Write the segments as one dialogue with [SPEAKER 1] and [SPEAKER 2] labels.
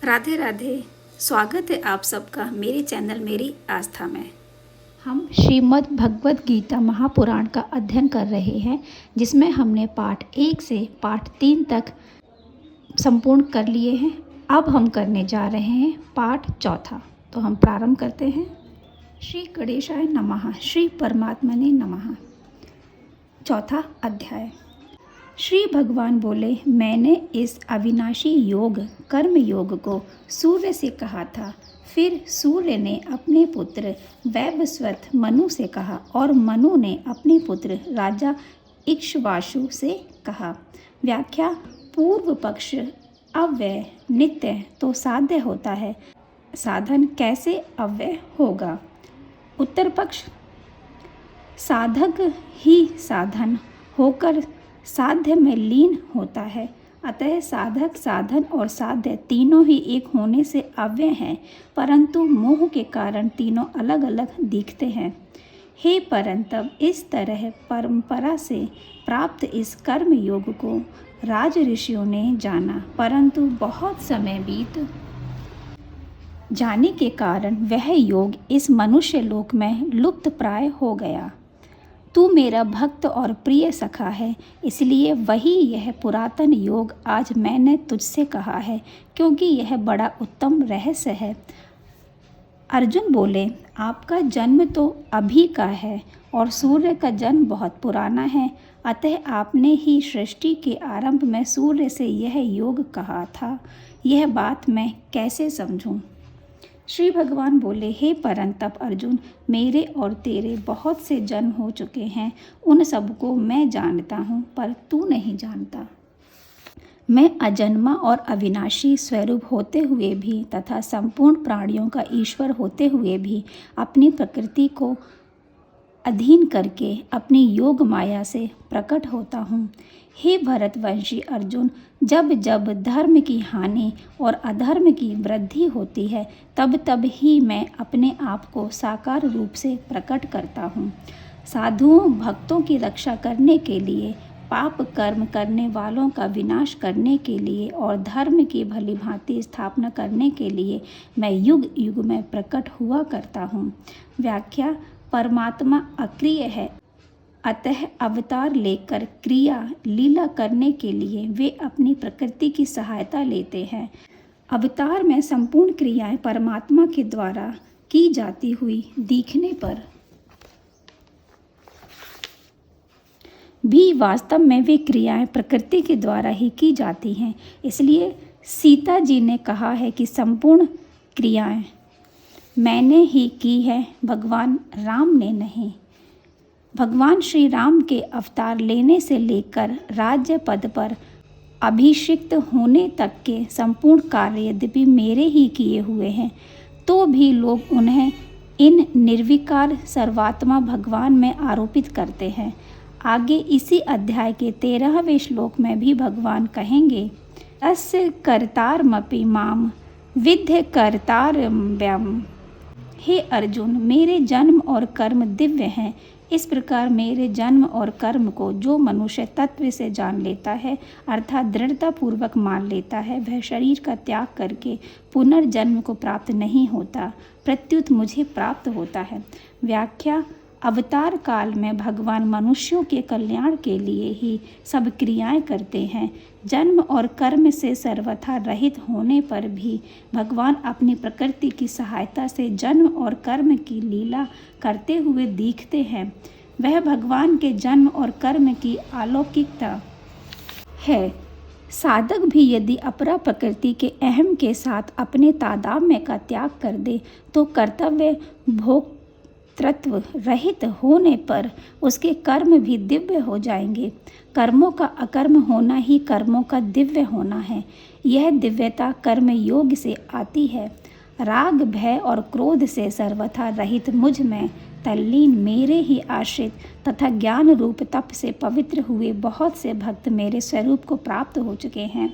[SPEAKER 1] राधे राधे। स्वागत है आप सबका मेरे चैनल मेरी आस्था में।
[SPEAKER 2] हम श्रीमद् भगवद गीता महापुराण का अध्ययन कर रहे हैं, जिसमें हमने पाठ 1 से पाठ 3 तक संपूर्ण कर लिए हैं। अब हम करने जा रहे हैं पाठ 4। तो हम प्रारंभ करते हैं। श्री गणेशाय नमः, श्री परमात्मने नमः। 4 अध्याय। श्री भगवान बोले, मैंने इस अविनाशी योग कर्म योग को सूर्य से कहा था। फिर सूर्य ने अपने पुत्र वैवस्वत मनु से कहा और मनु ने अपने पुत्र राजा इक्ष्वाकु से कहा। व्याख्या। पूर्व पक्ष अव्यय नित्य तो साध्य होता है, साधन कैसे अव्यय होगा। उत्तर पक्ष। साधक ही साधन होकर साध्य में लीन होता है, अतः साधक साधन और साध्य तीनों ही एक होने से अव्यय हैं, परंतु मोह के कारण तीनों अलग अलग दिखते हैं। हे परंतप, इस तरह परंपरा से प्राप्त इस कर्म योग को राज ऋषियों ने जाना, परंतु बहुत समय बीत जाने के कारण वह योग इस मनुष्य लोक में लुप्त प्राय हो गया। तू मेरा भक्त और प्रिय सखा है, इसलिए वही यह पुरातन योग आज मैंने तुझसे कहा है, क्योंकि यह बड़ा उत्तम रहस्य है। अर्जुन बोले, आपका जन्म तो अभी का है और सूर्य का जन्म बहुत पुराना है, अतः आपने ही सृष्टि के आरंभ में सूर्य से यह योग कहा था। यह बात मैं कैसे समझूं? श्री भगवान बोले, हे परंतप अर्जुन, मेरे और तेरे बहुत से जन्म हो चुके हैं, उन सबको मैं जानता हूँ, पर तू नहीं जानता। मैं अजन्मा और अविनाशी स्वरूप होते हुए भी तथा संपूर्ण प्राणियों का ईश्वर होते हुए भी अपनी प्रकृति को अधीन करके अपनी योग माया से प्रकट होता हूँ। हे भरतवंशी अर्जुन, जब जब धर्म की हानि और अधर्म की वृद्धि होती है, तब तब ही मैं अपने आप को साकार रूप से प्रकट करता हूँ। साधुओं भक्तों की रक्षा करने के लिए, पाप कर्म करने वालों का विनाश करने के लिए और धर्म की भली भांति स्थापना करने के लिए मैं युग युग में प्रकट हुआ करता हूँ। व्याख्या। परमात्मा अक्रिय है, अतः अवतार लेकर क्रिया लीला करने के लिए वे अपनी प्रकृति की सहायता लेते हैं। अवतार में संपूर्ण क्रियाएं परमात्मा के द्वारा की जाती हुई दिखने पर भी वास्तव में वे क्रियाएं प्रकृति के द्वारा ही की जाती हैं। इसलिए सीता जी ने कहा है कि संपूर्ण क्रियाएं मैंने ही की है, भगवान राम ने नहीं। भगवान श्री राम के अवतार लेने से लेकर राज्य पद पर अभिषिक्त होने तक के संपूर्ण कार्य यद्यपि मेरे ही किए हुए हैं, तो भी लोग उन्हें इन निर्विकार सर्वात्मा भगवान में आरोपित करते हैं। आगे इसी अध्याय के 13वें श्लोक में भी भगवान कहेंगे, अस्य कर्तारमपि माम विद्य कर्तारम्यम्। हे अर्जुन, मेरे जन्म और कर्म दिव्य हैं। इस प्रकार मेरे जन्म और कर्म को जो मनुष्य तत्व से जान लेता है, अर्थात दृढ़ता पूर्वक मान लेता है, वह शरीर का त्याग करके पुनर्जन्म को प्राप्त नहीं होता, प्रत्युत मुझे प्राप्त होता है। व्याख्या। अवतार काल में भगवान मनुष्यों के कल्याण के लिए ही सब क्रियाएं करते हैं। जन्म और कर्म से सर्वथा रहित होने पर भी भगवान अपनी प्रकृति की सहायता से जन्म और कर्म की लीला करते हुए दिखते हैं। वह भगवान के जन्म और कर्म की अलौकिकता है। साधक भी यदि अपरा प्रकृति के अहम के साथ अपने तादात्म्य का त्याग कर दे, तो कर्तव्य भोग तत्व रहित होने पर उसके कर्म भी दिव्य हो जाएंगे। कर्मों का अकर्म होना ही कर्मों का दिव्य होना है। यह दिव्यता कर्म योग से आती है। राग भय और क्रोध से सर्वथा रहित मुझ में तल्लीन मेरे ही आश्रित तथा ज्ञान रूप तप से पवित्र हुए बहुत से भक्त मेरे स्वरूप को प्राप्त हो चुके हैं।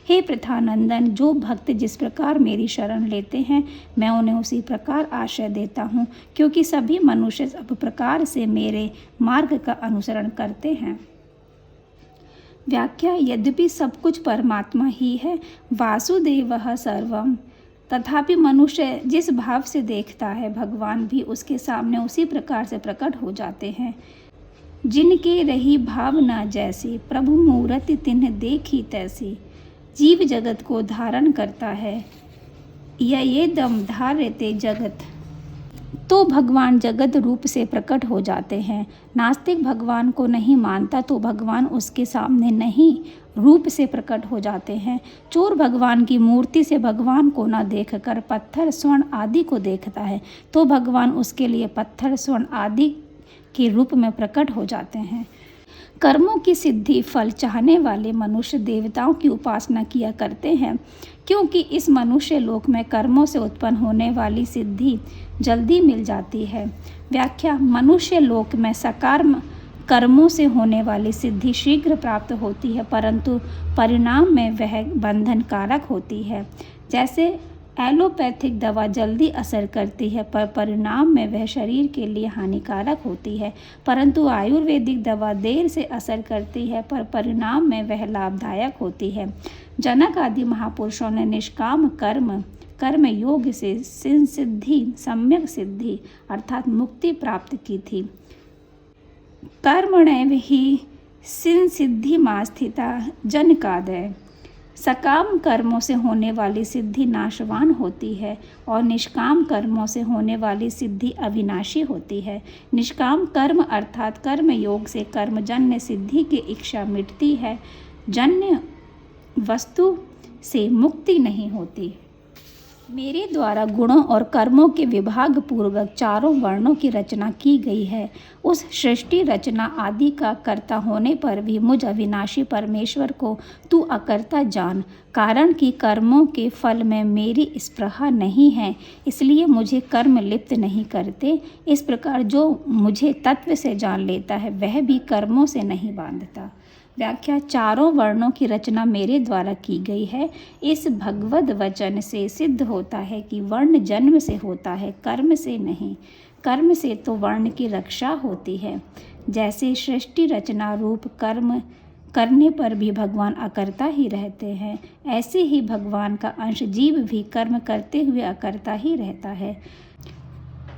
[SPEAKER 2] हे प्रथानंदन, जो भक्त जिस प्रकार मेरी शरण लेते हैं, मैं उन्हें उसी प्रकार आश्रय देता हूँ, क्योंकि सभी मनुष्य सब प्रकार से मेरे मार्ग का अनुसरण करते हैं। व्याख्या। यद्यपि सब कुछ परमात्मा ही है, वासुदेवः सर्वं तथापि मनुष्य जिस भाव से देखता है, भगवान भी उसके सामने उसी प्रकार से प्रकट हो जाते हैं। जिनके रही भावना जैसी, प्रभु मूरति तिन्ह देखी तैसी। जीव जगत को धारण करता है, ये दम धार्यते जगत। तो भगवान जगत रूप से प्रकट हो जाते हैं। नास्तिक भगवान को नहीं मानता तो भगवान उसके सामने नहीं रूप से प्रकट हो जाते हैं। चोर भगवान की मूर्ति से भगवान को न देखकर पत्थर स्वर्ण आदि को देखता है तो भगवान उसके लिए पत्थर स्वर्ण आदि के रूप में प्रकट हो जाते हैं। कर्मों की सिद्धि फल चाहने वाले मनुष्य देवताओं की उपासना किया करते हैं, क्योंकि इस मनुष्य लोक में कर्मों से उत्पन्न होने वाली सिद्धि जल्दी मिल जाती है। व्याख्या: मनुष्य लोक में सकार्म कर्मों से होने वाली सिद्धि शीघ्र प्राप्त होती है, परंतु परिणाम में वह बंधनकारक होती है। जैसे एलोपैथिक दवा जल्दी असर करती है पर परिणाम में वह शरीर के लिए हानिकारक होती है, परंतु आयुर्वेदिक दवा देर से असर करती है पर परिणाम में वह लाभदायक होती है। जनक आदि महापुरुषों ने निष्काम कर्म योग से सिद्धि, सम्यक सिद्धि अर्थात मुक्ति प्राप्त की थी। कर्मणैव हि सिद्धिमास्थिता जनकादय। सकाम कर्मों से होने वाली सिद्धि नाशवान होती है और निष्काम कर्मों से होने वाली सिद्धि अविनाशी होती है। निष्काम कर्म अर्थात कर्म योग से कर्मजन्य सिद्धि की इच्छा मिटती है, जन्य वस्तु से मुक्ति नहीं होती। मेरे द्वारा गुणों और कर्मों के विभाग पूर्वक चारों वर्णों की रचना की गई है। उस सृष्टि रचना आदि का कर्ता होने पर भी मुझ अविनाशी परमेश्वर को तू अकर्ता जान। कारण कि कर्मों के फल में मेरी स्पृहा नहीं है, इसलिए मुझे कर्म लिप्त नहीं करते। इस प्रकार जो मुझे तत्व से जान लेता है वह भी कर्मों से नहीं बांधता। व्याख्या: चारों वर्णों की रचना मेरे द्वारा की गई है। इस भगवद वचन से सिद्ध होता है कि वर्ण जन्म से होता है, कर्म से नहीं। कर्म से तो वर्ण की रक्षा होती है। जैसे सृष्टि रचना रूप कर्म करने पर भी भगवान अकर्ता ही रहते हैं, ऐसे ही भगवान का अंश जीव भी कर्म करते हुए अकर्ता ही रहता है।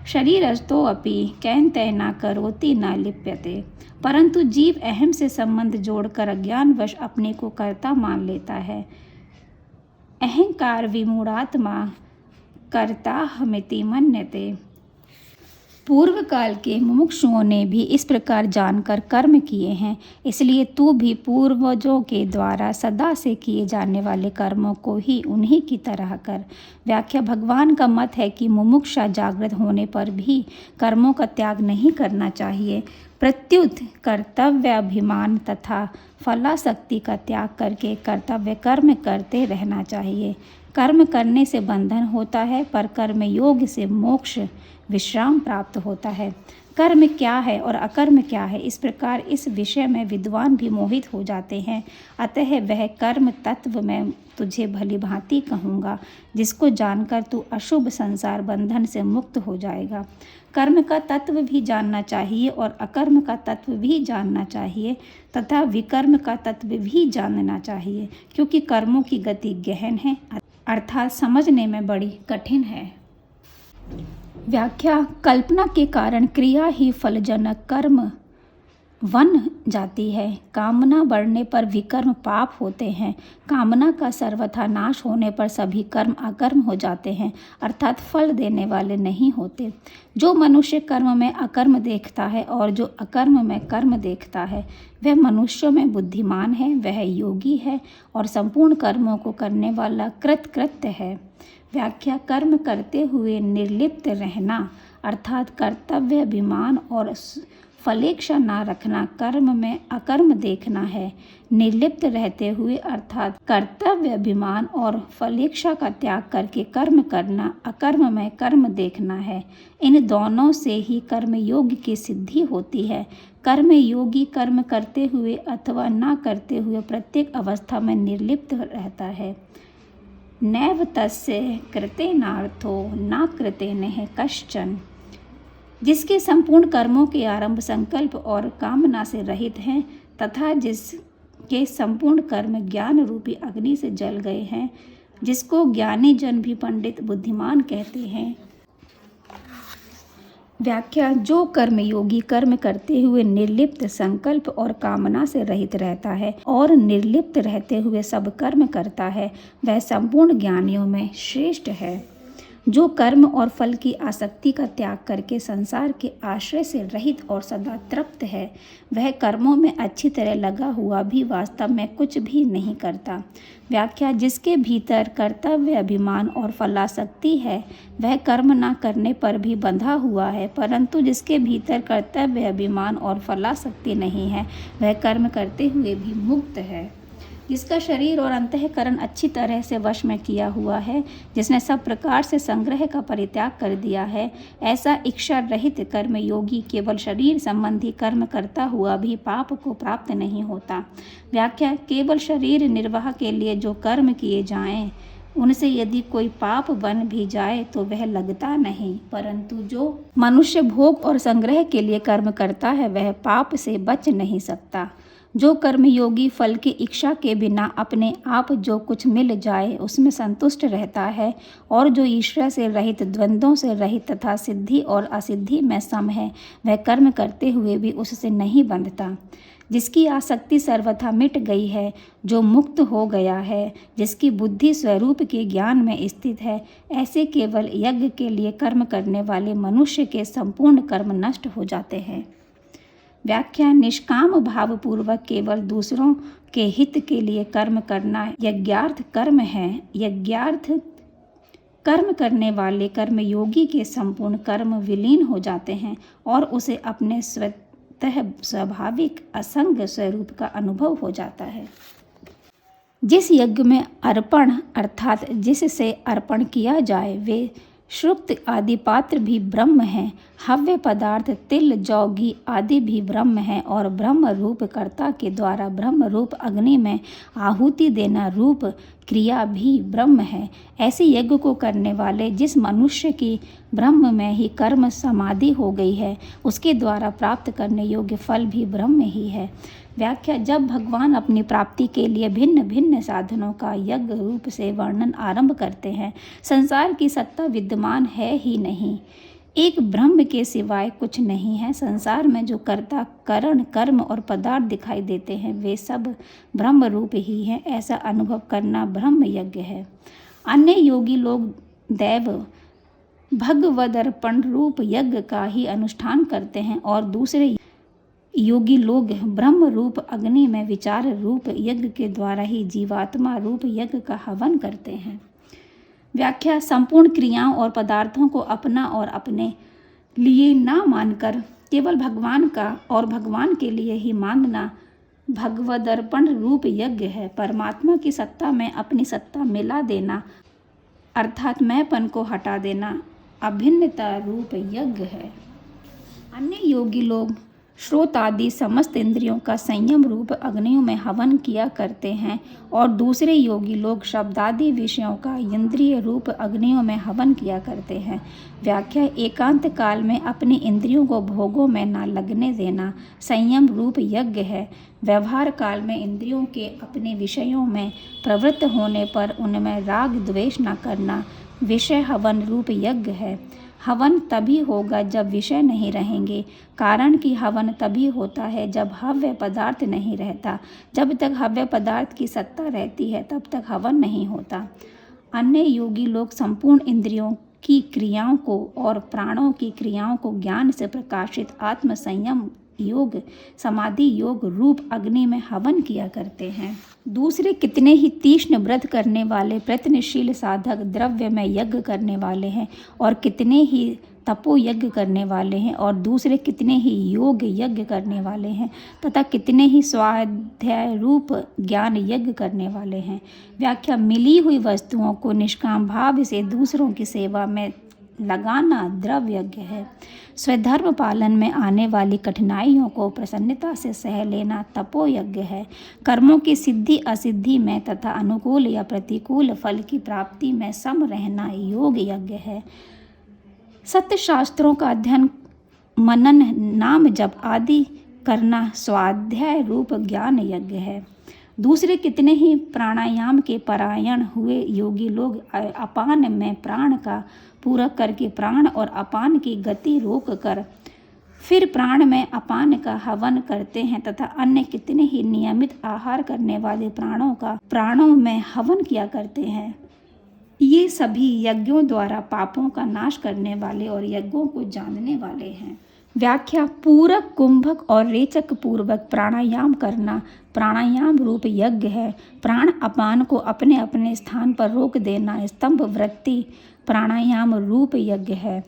[SPEAKER 2] शरीरस्थो अपि कैन्ते न करोति न लिप्यते। परंतु जीव अहम से संबंध जोड़कर अज्ञानवश अपने को कर्ता मान लेता है। अहंकार विमूढ़ात्मा कर्ताहमिति मन्यते। पूर्व काल के मुमुक्षुओं ने भी इस प्रकार जानकर कर्म किए हैं, इसलिए तू भी पूर्वजों के द्वारा सदा से किए जाने वाले कर्मों को ही उन्हीं की तरह कर। व्याख्या: भगवान का मत है कि मुमुक्षा जागृत होने पर भी कर्मों का त्याग नहीं करना चाहिए, प्रत्युत कर्तव्याभिमान तथा फलासक्ति का त्याग करके कर्तव्य कर्म करते रहना चाहिए। कर्म करने से बंधन होता है पर कर्म योग से मोक्ष विश्राम प्राप्त होता है। कर्म क्या है और अकर्म क्या है, इस प्रकार इस विषय में विद्वान भी मोहित हो जाते हैं। अतः वह कर्म तत्व मैं तुझे भली भांति कहूँगा, जिसको जानकर तू अशुभ संसार बंधन से मुक्त हो जाएगा। कर्म का तत्व भी जानना चाहिए और अकर्म का तत्व भी जानना चाहिए तथा विकर्म का तत्व भी जानना चाहिए, क्योंकि कर्मों की गति गहन है अर्थात समझने में बड़ी कठिन है। व्याख्या: कल्पना के कारण क्रिया ही फलजनक कर्म बन जाती है। कामना बढ़ने पर विकर्म पाप होते हैं। कामना का सर्वथा नाश होने पर सभी कर्म अकर्म हो जाते हैं, अर्थात फल देने वाले नहीं होते। जो मनुष्य कर्म में अकर्म देखता है और जो अकर्म में कर्म देखता है वह मनुष्यों में बुद्धिमान है, वह योगी है और संपूर्ण कर्मों को करने वाला कृतकृत्य है। व्याख्या: कर्म करते हुए निर्लिप्त रहना अर्थात कर्तव्य अभिमान और फलेच्छा न रखना कर्म में अकर्म देखना है। निर्लिप्त रहते हुए अर्थात कर्तव्य अभिमान और फलेच्छा का त्याग करके कर्म करना अकर्म में कर्म देखना है। इन दोनों से ही कर्म योग की सिद्धि होती है। कर्म योगी कर्म करते हुए अथवा न करते हुए प्रत्येक अवस्था में निर्लिप्त रहता है। नैव तस्य कृतेनार्थो न कृतेनः कश्चन। जिसके संपूर्ण कर्मों के आरंभ संकल्प और कामना से रहित हैं तथा जिसके संपूर्ण कर्म ज्ञान रूपी अग्नि से जल गए हैं, जिसको ज्ञानी जन भी पंडित बुद्धिमान कहते हैं। व्याख्या: जो कर्मयोगी कर्म करते हुए निर्लिप्त संकल्प और कामना से रहित रहता है और निर्लिप्त रहते हुए सब कर्म करता है, वह संपूर्ण ज्ञानियों में श्रेष्ठ है। जो कर्म और फल की आसक्ति का त्याग करके संसार के आश्रय से रहित और सदा तृप्त है, वह कर्मों में अच्छी तरह लगा हुआ भी वास्तव में कुछ भी नहीं करता। व्याख्या: जिसके भीतर कर्तव्य अभिमान और फलासक्ति है, वह कर्म न करने पर भी बंधा हुआ है, परंतु जिसके भीतर कर्तव्य अभिमान और फलासक्ति नहीं है, वह कर्म करते हुए भी मुक्त है। जिसका शरीर और अंतःकरण अच्छी तरह से वश में किया हुआ है, जिसने सब प्रकार से संग्रह का परित्याग कर दिया है, ऐसा इच्छा रहित कर्मयोगी केवल शरीर संबंधी कर्म करता हुआ भी पाप को प्राप्त नहीं होता। व्याख्या: केवल शरीर निर्वाह के लिए जो कर्म किए जाएं, उनसे यदि कोई पाप बन भी जाए तो वह लगता नहीं, परंतु जो मनुष्य भोग और संग्रह के लिए कर्म करता है, वह पाप से बच नहीं सकता। जो कर्मयोगी फल की इच्छा के बिना अपने आप जो कुछ मिल जाए उसमें संतुष्ट रहता है और जो ईश्वर से रहित, द्वंद्वों से रहित तथा सिद्धि और असिद्धि में सम है, वह कर्म करते हुए भी उससे नहीं बंधता। जिसकी आसक्ति सर्वथा मिट गई है, जो मुक्त हो गया है, जिसकी बुद्धि स्वरूप के ज्ञान में स्थित है, ऐसे केवल यज्ञ के लिए कर्म करने वाले मनुष्य के संपूर्ण कर्म नष्ट हो जाते हैं। व्याख्या: निष्काम भावपूर्वक केवल दूसरों के हित के लिए कर्म करना यज्ञार्थ कर्म है। यज्ञार्थ कर्म करने वाले कर्मयोगी के संपूर्ण कर्म विलीन हो जाते हैं और उसे अपने स्वतः स्वाभाविक असंग स्वरूप का अनुभव हो जाता है। जिस यज्ञ में अर्पण अर्थात जिससे अर्पण किया जाए वे श्रुत आदि पात्र भी ब्रह्म हैं, हव्य पदार्थ तिल जौ घी आदि भी ब्रह्म हैं और ब्रह्म रूप कर्ता के द्वारा ब्रह्म रूप अग्नि में आहुति देना रूप क्रिया भी ब्रह्म है। ऐसे यज्ञ को करने वाले जिस मनुष्य की ब्रह्म में ही कर्म समाधि हो गई है, उसके द्वारा प्राप्त करने योग्य फल भी ब्रह्म ही है। व्याख्या: जब भगवान अपनी प्राप्ति के लिए भिन्न भिन्न साधनों का यज्ञ रूप से वर्णन आरंभ करते हैं, संसार की सत्ता विद्यमान है ही नहीं, एक ब्रह्म के सिवाय कुछ नहीं है। संसार में जो कर्ता करण कर्म और पदार्थ दिखाई देते हैं, वे सब ब्रह्म रूप ही हैं। ऐसा अनुभव करना ब्रह्म यज्ञ है। अन्य योगी लोग दैव भगवदर्पण रूप यज्ञ का ही अनुष्ठान करते हैं और दूसरे योगी लोग ब्रह्म रूप अग्नि में विचार रूप यज्ञ के द्वारा ही जीवात्मा रूप यज्ञ का हवन करते हैं। व्याख्या: संपूर्ण क्रियाओं और पदार्थों को अपना और अपने लिए ना मानकर केवल भगवान का और भगवान के लिए ही मानना भगवदर्पण रूप यज्ञ है। परमात्मा की सत्ता में अपनी सत्ता मिला देना अर्थात मैंपन को हटा देना अभिन्नता रूप यज्ञ है। अन्य योगी लोग श्रोत आदि समस्त इंद्रियों का संयम रूप अग्नियों में हवन किया करते हैं और दूसरे योगी लोग शब्दादि विषयों का इंद्रिय रूप अग्नियों में हवन किया करते हैं। व्याख्या: एकांत काल में अपनी इंद्रियों को भोगों में न लगने देना संयम रूप यज्ञ है। व्यवहार काल में इंद्रियों के अपने विषयों में प्रवृत्त होने पर उनमें राग द्वेष न करना विषय हवन रूप यज्ञ है। हवन तभी होगा जब विषय नहीं रहेंगे, कारण कि हवन तभी होता है जब हव्य पदार्थ नहीं रहता। जब तक हव्य पदार्थ की सत्ता रहती है तब तक हवन नहीं होता। अन्य योगी लोग संपूर्ण इंद्रियों की क्रियाओं को और प्राणों की क्रियाओं को ज्ञान से प्रकाशित आत्म संयम योग समाधि योग रूप अग्नि में हवन किया करते हैं। दूसरे कितने ही तीक्ष्ण व्रत करने वाले प्रयत्नशील साधक द्रव्य में यज्ञ करने वाले हैं और कितने ही तपो यज्ञ करने वाले हैं और दूसरे कितने ही योग यज्ञ करने वाले हैं तथा कितने ही स्वाध्याय रूप ज्ञान यज्ञ करने वाले हैं। व्याख्या: मिली हुई वस्तुओं को निष्काम भाव से दूसरों की सेवा में लगाना द्रव्य यज्ञ है। स्वधर्म पालन में आने वाली कठिनाइयों को प्रसन्नता से सह लेना तपो यज्ञ है। कर्मों की सिद्धि असिद्धि में तथा अनुकूल या प्रतिकूल फल की प्राप्ति में सम रहना योग यज्ञ है। सत्य शास्त्रों का अध्ययन मनन नाम जप आदि करना स्वाध्याय रूप ज्ञान यज्ञ है। दूसरे कितने ही प्राणायाम के परायण हुए योगी लोग अपान में प्राण का पूरक करके प्राण और अपान की गति रोक कर फिर प्राण में अपान का हवन करते हैं तथा अन्य कितने ही नियमित आहार करने वाले प्राणों में हवन किया करते हैं। ये सभी यज्ञों द्वारा पापों का नाश करने वाले और यज्ञों को जानने वाले हैं। व्याख्या: पूरक, कुंभक और रेचक पूर्वक प्राणायाम करना प्राणायाम रूप यज्ञ है। प्राण अपान को अपने अपने स्थान पर रोक देना स्तंभ वृत्ति प्राणायाम रूप यज्ञ है।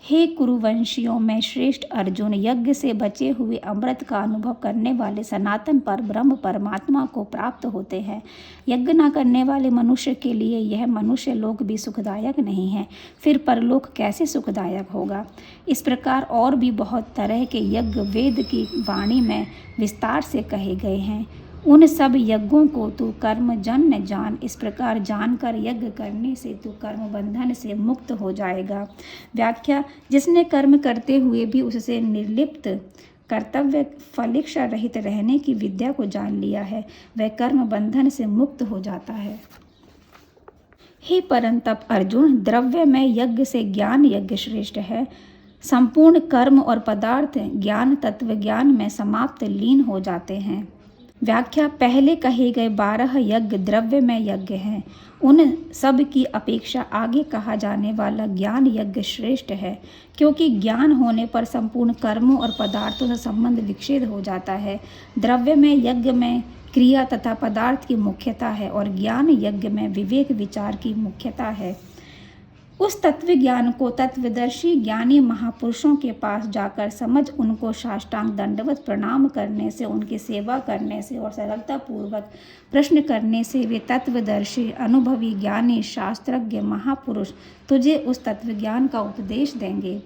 [SPEAKER 2] हे कुरुवंशियों में श्रेष्ठ अर्जुन, यज्ञ से बचे हुए अमृत का अनुभव करने वाले सनातन पर ब्रह्म परमात्मा को प्राप्त होते हैं। यज्ञ न करने वाले मनुष्य के लिए यह मनुष्य लोक भी सुखदायक नहीं है, फिर परलोक कैसे सुखदायक होगा। इस प्रकार और भी बहुत तरह के यज्ञ वेद की वाणी में विस्तार से कहे गए हैं। उन सब यज्ञों को तू कर्म जन्य जान। इस प्रकार जानकर यज्ञ करने से तू कर्म बंधन से मुक्त हो जाएगा। व्याख्या: जिसने कर्म करते हुए भी उससे निर्लिप्त कर्तव्य फलिक्षा रहित रहने की विद्या को जान लिया है, वह कर्म बंधन से मुक्त हो जाता है। हे परंतप अर्जुन, द्रव्य में यज्ञ से ज्ञान यज्ञ श्रेष्ठ है। संपूर्ण कर्म और पदार्थ ज्ञान तत्व ज्ञान में समाप्त लीन हो जाते हैं। व्याख्या: पहले कहे गए 12 यज्ञ द्रव्य में यज्ञ हैं। उन सब की अपेक्षा आगे कहा जाने वाला ज्ञान यज्ञ श्रेष्ठ है, क्योंकि ज्ञान होने पर संपूर्ण कर्मों और पदार्थों से संबंध विच्छेद हो जाता है। द्रव्य में यज्ञ में क्रिया तथा पदार्थ की मुख्यता है और ज्ञान यज्ञ में विवेक विचार की मुख्यता है। उस तत्व ज्ञान को तत्वदर्शी ज्ञानी महापुरुषों के पास जाकर समझ उनको साष्टांग दंडवत प्रणाम करने से, उनकी सेवा करने से और सरलतापूर्वक प्रश्न करने से वे तत्वदर्शी अनुभवी ज्ञानी शास्त्रज्ञ महापुरुष तुझे उस तत्व ज्ञान का उपदेश देंगे।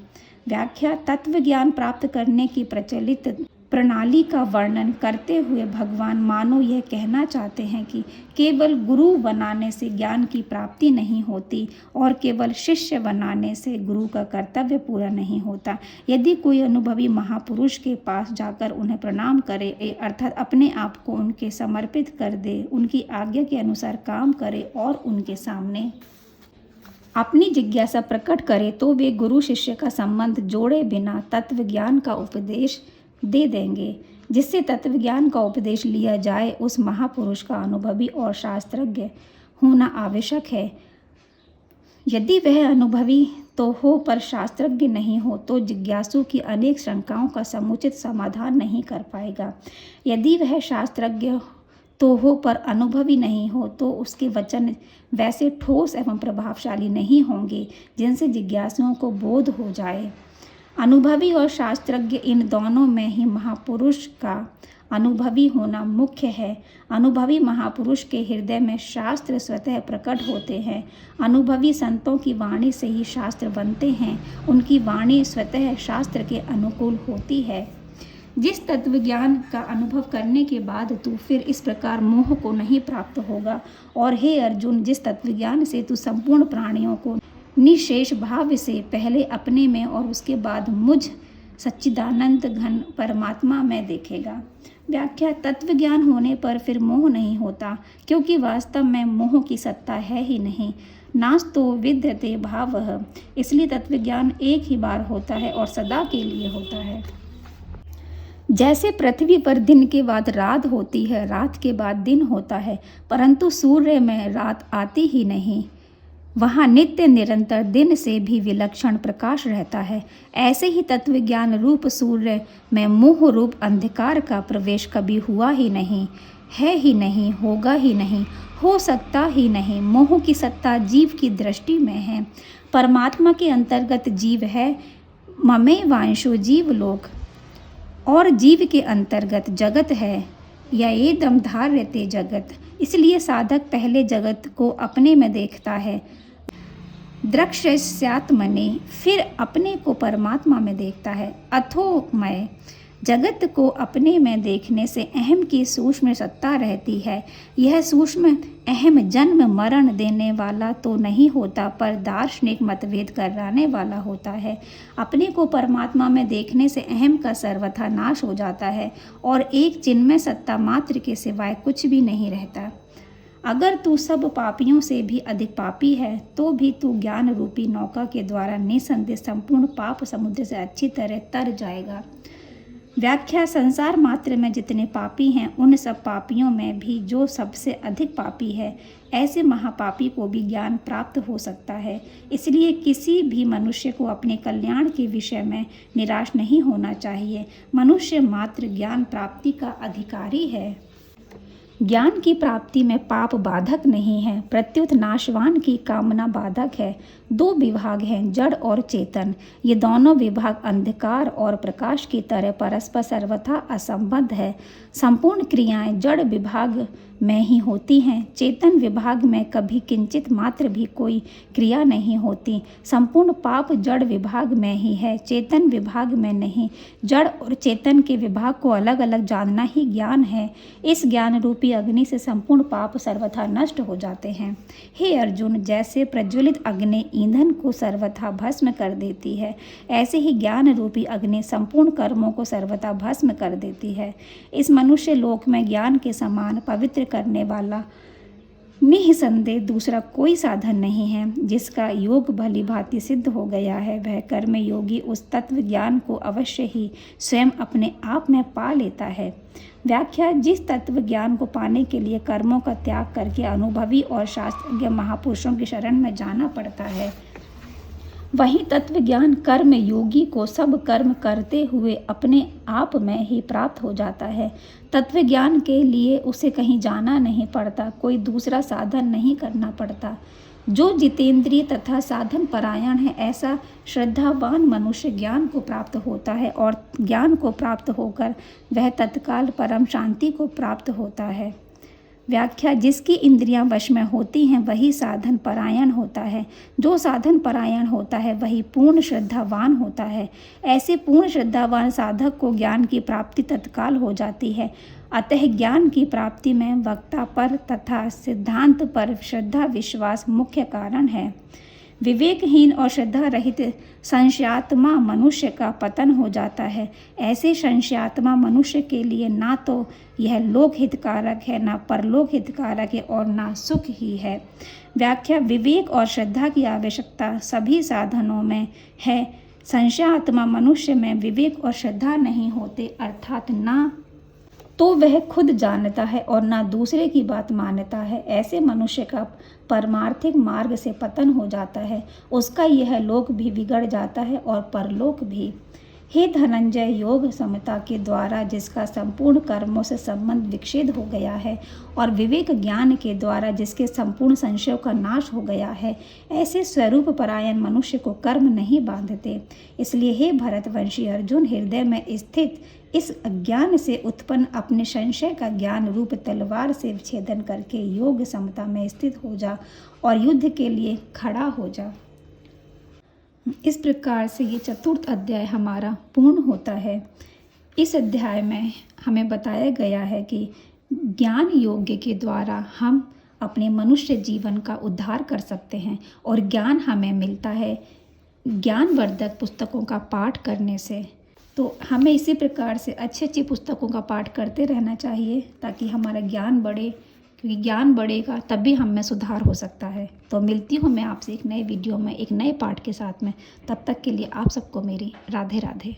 [SPEAKER 2] व्याख्या: तत्व ज्ञान प्राप्त करने की प्रचलित प्रणाली का वर्णन करते हुए भगवान मानो यह कहना चाहते हैं कि केवल गुरु बनाने से ज्ञान की प्राप्ति नहीं होती और केवल शिष्य बनाने से गुरु का कर्तव्य पूरा नहीं होता। यदि कोई अनुभवी महापुरुष के पास जाकर उन्हें प्रणाम करे, अर्थात अपने आप को उनके समर्पित कर दे, उनकी आज्ञा के अनुसार काम करे और उनके सामने अपनी जिज्ञासा प्रकट करे, तो वे गुरु शिष्य का संबंध जोड़े बिना तत्व ज्ञान का उपदेश दे देंगे। जिससे तत्व ज्ञान का उपदेश लिया जाए उस महापुरुष का अनुभवी और शास्त्रज्ञ होना आवश्यक है। यदि वह अनुभवी तो हो पर शास्त्रज्ञ नहीं हो तो जिज्ञासु की अनेक शंकाओं का समुचित समाधान नहीं कर पाएगा। यदि वह शास्त्रज्ञ तो हो पर अनुभवी नहीं हो तो उसके वचन वैसे ठोस एवं प्रभावशाली नहीं होंगे जिनसे जिज्ञासुओं को बोध हो जाए। अनुभवी और शास्त्रज्ञ इन दोनों में ही महापुरुष का अनुभवी होना मुख्य है। अनुभवी महापुरुष के हृदय में शास्त्र स्वतः प्रकट होते हैं। अनुभवी संतों की वाणी से ही शास्त्र बनते हैं। उनकी वाणी स्वतः शास्त्र के अनुकूल होती है। जिस तत्व ज्ञान का अनुभव करने के बाद तू फिर इस प्रकार मोह को नहीं प्राप्त होगा। और हे अर्जुन, जिस तत्व ज्ञान से तू संपूर्ण प्राणियों को निशेष भाव से पहले अपने में और उसके बाद मुझ सच्चिदानंद घन परमात्मा में देखेगा। व्याख्या: तत्व ज्ञान होने पर फिर मोह नहीं होता, क्योंकि वास्तव में मोह की सत्ता है ही नहीं। नास्तो विद्यते भावः, इसलिए तत्व ज्ञान एक ही बार होता है और सदा के लिए होता है। जैसे पृथ्वी पर दिन के बाद रात होती है, रात के बाद दिन होता है, परंतु सूर्य में रात आती ही नहीं, वहाँ नित्य निरंतर दिन से भी विलक्षण प्रकाश रहता है। ऐसे ही तत्व ज्ञान रूप सूर्य में मोह रूप अंधकार का प्रवेश कभी हुआ ही नहीं, है ही नहीं, होगा ही नहीं, हो सकता ही नहीं। मोह की सत्ता जीव की दृष्टि में है। परमात्मा के अंतर्गत जीव है, ममे वांशो जीव लोक, और जीव के अंतर्गत जगत है, या एकदम धार्यते जगत। इसलिए साधक पहले जगत को अपने में देखता है, द्रक्ष्यस्यात्मनि, फिर अपने को परमात्मा में देखता है। अथो मैं जगत को अपने में देखने से अहम की सूक्ष्म सत्ता रहती है। यह सूक्ष्म अहम जन्म मरण देने वाला तो नहीं होता, पर दार्शनिक मतभेद कराने वाला होता है। अपने को परमात्मा में देखने से अहम का सर्वथा नाश हो जाता है और एक चिन्मय सत्ता मात्र के सिवाय कुछ भी नहीं रहता। अगर तू सब पापियों से भी अधिक पापी है तो भी तू ज्ञान रूपी नौका के द्वारा निसंदेह संपूर्ण पाप समुद्र से अच्छी तरह तर जाएगा। व्याख्या: संसार मात्र में जितने पापी हैं उन सब पापियों में भी जो सबसे अधिक पापी है, ऐसे महापापी को भी ज्ञान प्राप्त हो सकता है। इसलिए किसी भी मनुष्य को अपने कल्याण के विषय में निराश नहीं होना चाहिए। मनुष्य मात्र ज्ञान प्राप्ति का अधिकारी है। ज्ञान की प्राप्ति में पाप बाधक नहीं है, प्रत्युत नाशवान की कामना बाधक है। दो विभाग हैं, जड़ और चेतन। ये दोनों विभाग अंधकार और प्रकाश की तरह परस्पर सर्वथा असंबद्ध है। संपूर्ण क्रियाएं जड़ विभाग में ही होती हैं, चेतन विभाग में कभी किंचित मात्र भी कोई क्रिया नहीं होती। संपूर्ण पाप जड़ विभाग में ही है, चेतन विभाग में नहीं। जड़ और चेतन के विभाग को अलग अलग जानना ही ज्ञान है। इस ज्ञान रूपी अग्नि से संपूर्ण पाप सर्वथा नष्ट हो जाते हैं। हे अर्जुन, जैसे प्रज्वलित अग्नि ईंधन को सर्वथा भस्म कर देती है, ऐसे ही ज्ञान रूपी अग्नि संपूर्ण कर्मों को सर्वथा भस्म कर देती है। इस मनुष्य लोक में ज्ञान के समान पवित्र करने वाला निःसंदेह दूसरा कोई साधन नहीं है। जिसका योग भली भांति सिद्ध हो गया है, वह कर्म योगी उस तत्व ज्ञान को अवश्य ही स्वयं अपने आप में पा लेता है। व्याख्या: जिस तत्व ज्ञान को पाने के लिए कर्मों का त्याग करके अनुभवी और शास्त्रज्ञ महापुरुषों की शरण में जाना पड़ता है, वही तत्व ज्ञान कर्म योगी को सब कर्म करते हुए अपने आप में ही प्राप्त हो जाता है। तत्व ज्ञान के लिए उसे कहीं जाना नहीं पड़ता, कोई दूसरा साधन नहीं करना पड़ता। जो जितेंद्रिय तथा साधन परायण है, ऐसा श्रद्धावान मनुष्य ज्ञान को प्राप्त होता है और ज्ञान को प्राप्त होकर वह तत्काल परम शांति को प्राप्त होता है। व्याख्या: जिसकी इंद्रियां वश में होती हैं वही साधन परायण होता है। जो साधन परायण होता है वही पूर्ण श्रद्धावान होता है। ऐसे पूर्ण श्रद्धावान साधक को ज्ञान की प्राप्ति तत्काल हो जाती है। अतः ज्ञान की प्राप्ति में वक्ता पर तथा सिद्धांत पर श्रद्धा विश्वास मुख्य कारण है। विवेकहीन और श्रद्धा रहित संशयात्मा मनुष्य का पतन हो जाता है। ऐसे संशयात्मा मनुष्य के लिए ना तो यह लोक हितकारक है, ना परलोक हितकारक है और ना सुख ही है। व्याख्या: विवेक और श्रद्धा की आवश्यकता सभी साधनों में है। संशयात्मा मनुष्य में विवेक और श्रद्धा नहीं होते, अर्थात ना तो वह खुद जानता है और ना दूसरे की बात मानता है। ऐसे मनुष्य का परमार्थिक मार्ग से पतन हो जाता है। उसका यह लोक भी बिगड़ जाता है और परलोक भी। हे धनंजय, योग समता के द्वारा जिसका संपूर्ण कर्मों से संबंध विच्छेद हो गया है और विवेक ज्ञान के द्वारा जिसके संपूर्ण संशयों का नाश हो गया है, ऐसे स्वरूप परायण मनुष्य को कर्म नहीं बांधते। इसलिए हे भरतवंशी अर्जुन, हृदय में स्थित इस अज्ञान से उत्पन्न अपने संशय का ज्ञान रूप तलवार से छेदन करके योग समता में स्थित हो जा और युद्ध के लिए खड़ा हो जा। इस प्रकार से ये चतुर्थ अध्याय हमारा पूर्ण होता है। इस अध्याय में हमें बताया गया है कि ज्ञान योग के द्वारा हम अपने मनुष्य जीवन का उद्धार कर सकते हैं और ज्ञान हमें मिलता है ज्ञानवर्धक पुस्तकों का पाठ करने से। तो हमें इसी प्रकार से अच्छी अच्छी पुस्तकों का पाठ करते रहना चाहिए ताकि हमारा ज्ञान बढ़े, क्योंकि ज्ञान बढ़ेगा तभी हम में सुधार हो सकता है। तो मिलती हूँ मैं आपसे एक नए वीडियो में एक नए पाठ के साथ में। तब तक के लिए आप सबको मेरी राधे राधे।